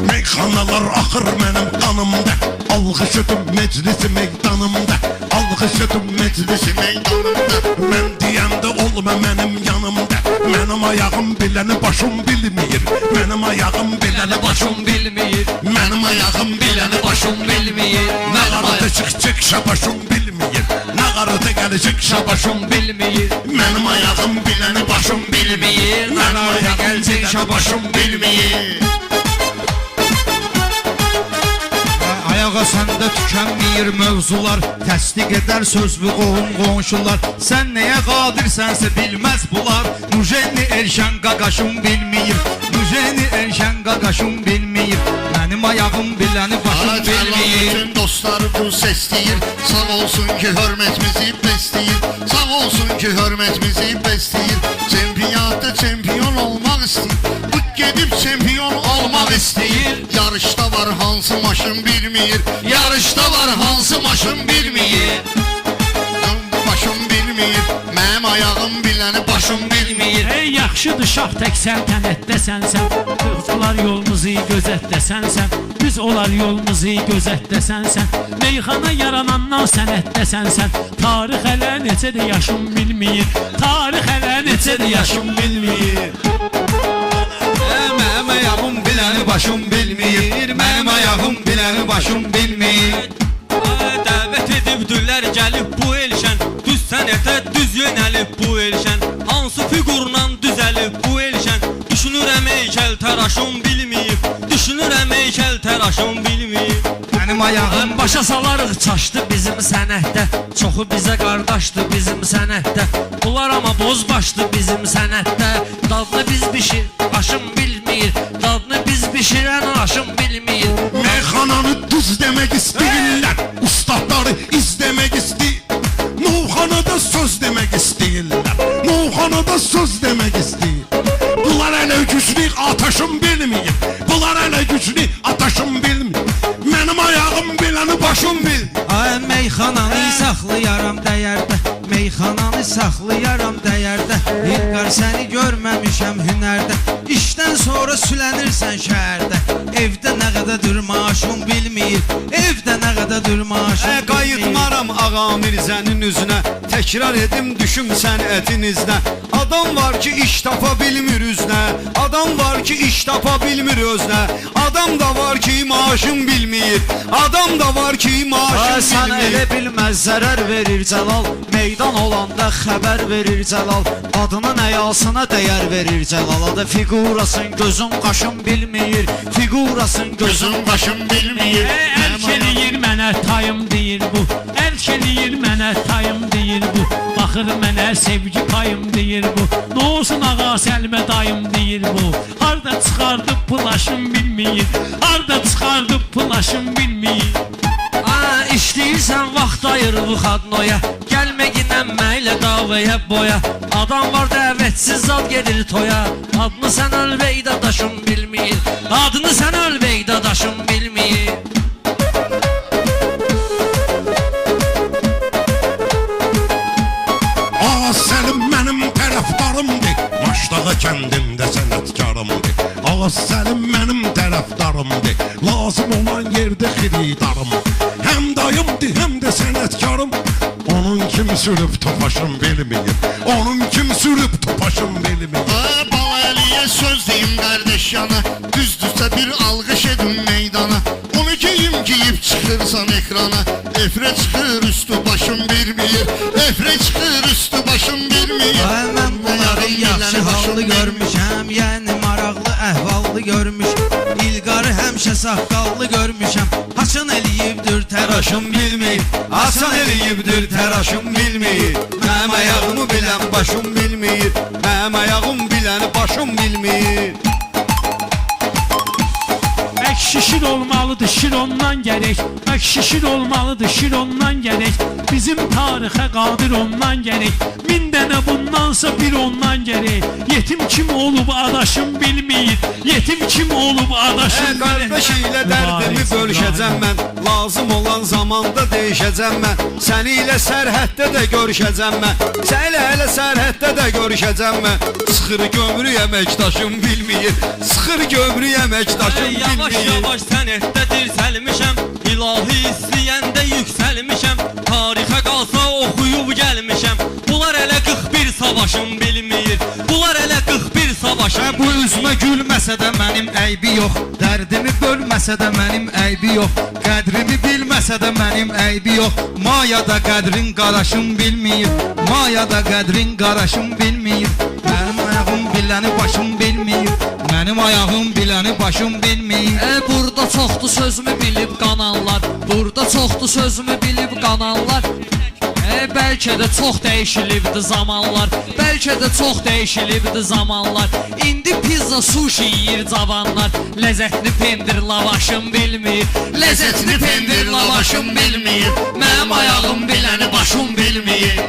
Meyxanalar axır mənim qanımda, alqış ötüm meclisi meydanımda, alqış ötüm meclisi meydanımda. Mən deyəndə olma mənim yanımda, mənim ayağım biləni başım bilmir, mənim ayağım biləni başım bilmir, mənim ayağım biləni başım bilmir. Nə qarada çıx şabaşım bilmir, nə qarada gəlecek şabaşım bilmir, mənim ayağım biləni başım bilmir, mənim ayağım gəlecek şabaşım bilmir. Ayağa səndə tükənməyir mövzular, təsdiq edər sözlü qohum qonşular. Sən nəyə qadirsənsə bilməz bular, Nujeni Erşən qaqaşım bilməyir, Nujeni Erşən qaqaşım bilməyir, mənim ayağım biləni başım bilməyir. Bütün dostlar bu sesləyir, sağ olsun ki hörmətimizi besləyir, sağ olsun ki hörmətimizi besləyir. Çempionatda çempion olmaq istəyir, bu gedib çempion olmaq istəyir. Yarışda var hansı maşın bilmir, yarışda var hansı maşın bilmir, başım bilmir, mənim ayağım biləni başım bilmir. Ey yaxşıdır şah tək səltənətdəsənsən, qızlar yolumuzu gözətdəsənsən, düz olar yolumuzu gözətdəsənsən, meyxana yaranandan sənətdəsənsən, tarix hələ necədir yaşım bilmir, tarix hələ necədir yaşım bilmir. Mənim ayağım biləni başım bilmir, mənim ayağım biləni başım bilmir. Dəvət edibdülər gəlib bu elşən, düz sənətə düz yönəlib bu elşən, hansı figurla düzəlib bu elşən, düşünürəm heykəl təraşım bilməyib, düşünürəm heykəl təraşım bilməyib. Mənim ayağım Başa salarıq çaşdı bizim sənətdə, çoxu bizə qardaşdı bizim sənətdə, bunlar amma bozbaşdı bizim sənətdə, dadını biz bişir, aşım bilmir, dadını biz bişirən aşım bilmir. Meyxananı düz demək istəyirlər, ustadları izləmək istəyir, Novxanada söz demək istəyirlər, Novxanada söz demək istəyir. Bunlar hələ güclük ataşım bilmir, bunlar hələ güclük ataşım bilmir, mənim ayağım biləni başım bil. Ay meyxananı saxlayaram dəyərdə, meyxananı saxlayaram dəyərdə, İlqar səni görməmişəm hünərdə, işdən sonra sülənirsən şəhərdə, evdə nə qədədir maaşım bilmir, evdə nə qədədir maaşım bilmir. Qayıtmaram Ağa Mirzənin üzünə, təkrar edim düşüm sənətinizdə. Adam var ki iş tapa bilmir üzünə, adam var ki iş tapa bilmir özünə, adam da var ki maaşım bilmir, adam da var ki maaşım Sən bilmir. elə bilməz zərər verir Cəlal, meydan olanda xəbər verir Cəlal, adının əyasına dəyər verir Cəlal, adı figurasın gözün qaşın bilmir, figurasın gözün qaşın bilmir. Ərk eləyir mənə tayım deyir bu, ərk eləyir mənə tayım deyir bu, baxır mənə sevgi payım deyir bu, nə olsun ağa Səlmə dayım deyir bu, harda çıxardı plaşım bilmir, harda çıxardı plaşım bilmir. İşləyirsən vaxt ayır bu xadnoya, gəlmə ginənmə ilə davaya boya, adam var dəvətsiz zad gedir toya, adını sən ölbey dadaşım bilmir, adını sən ölbey dadaşım bilmir. Ağa Səlim mənim tərəfdarımdır, Maşdağa kəndimdə sənətkarımdır. Ağa Səlim mənim tərəfdarımdır, lazım olan yerdə xiridarım. Həm dayımdır, həm də sənətkarım, onun kim sürüb topaşım bilmir, onun kim sürüb topaşım bilmir. Balaəliyə söz deyim qardeş yana, düzdürsə bir alqış edin meydana, onu geyib çıxırsan ekrana, efrə çıxır üstü başım bilmir, efrə çıxır üstü başım bilmir. Ay mən bunları yaxşı hallı görmüşəm, yəni maraqlı əhvallı görmüşəm, İlqarı həmişə saqqallı görmüşəm, haçın eləyibdir təraşım bilmir, Hasan eləyibdir təraşım bilmir, mənim ayağımı bilən başım bilmir, mənim ayağım biləni başım bilmir. şişir olmalıdır şir ondan gerek. Bak şişir olmalıdır şir ondan gerek. Bizim tarihe qadir ondan gerek. Min dənə bundansa bir ondan gerek. Yetim kim olub adaşım bilmeyir. Yetim kim olub adaşım Qardaş ilə dərdimi bölüşəcəm mən. Lazım olan zamanda deyişəcəm mən. Səni ilə sərhəddə də görüşəcəm mən. Səni ilə sərhəddə də görüşəcəm mən. Sıxır gömrü əməkdaşım bilmir. Sıxır gömrü əməkdaşım Yavaş bilmir. yavaş sənətdə dirsəlmişəm. İlahi istəyəndə yüksəlmişəm. Tarixə qalsa oxuyub gəlmişəm. Bunlar elə 41 savaşım bilmir. Bunlar elə 41 savaşım. Bu üzmə gülməsə də mənim əybi yox. Dərdimi bölməsə də mənim əybi yox. Qədrimi bilməsə də mənim əybi yox. Mayada qədrin qaraşım bilmir. Mayada qədrin qaraşım bilmir. Mənim ayağım biləni başım bilmir. Mənim ayağım biləni başım bilmir. Burada çoxdu sözümü bilib qananlar. Burada çoxdu sözümü bilib qananlar. Bəlkə də çox dəyişilibdi zamanlar. Bəlkə də çox dəyişilibdi zamanlar. İndi pizza, sushi yeyir cavanlar. Ləzzətli pendir lavaşım bilmir. Ləzzətli pendir lavaşım bilmir. Mənim ayağım biləni başım bilmir.